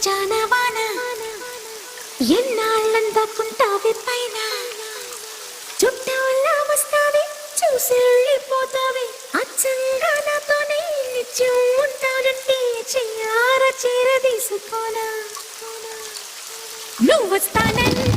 జానవాన ఎన్నాళ్ళందాకుంటావి పైన చుట్టూలా వస్తావి చూసి వెళ్ళిపోతావి అచ్చంగా నాతోనే నిత్యం ఉంటానంటే చెయ్యార చీర తీసుకోనా నువ్వు వస్తానని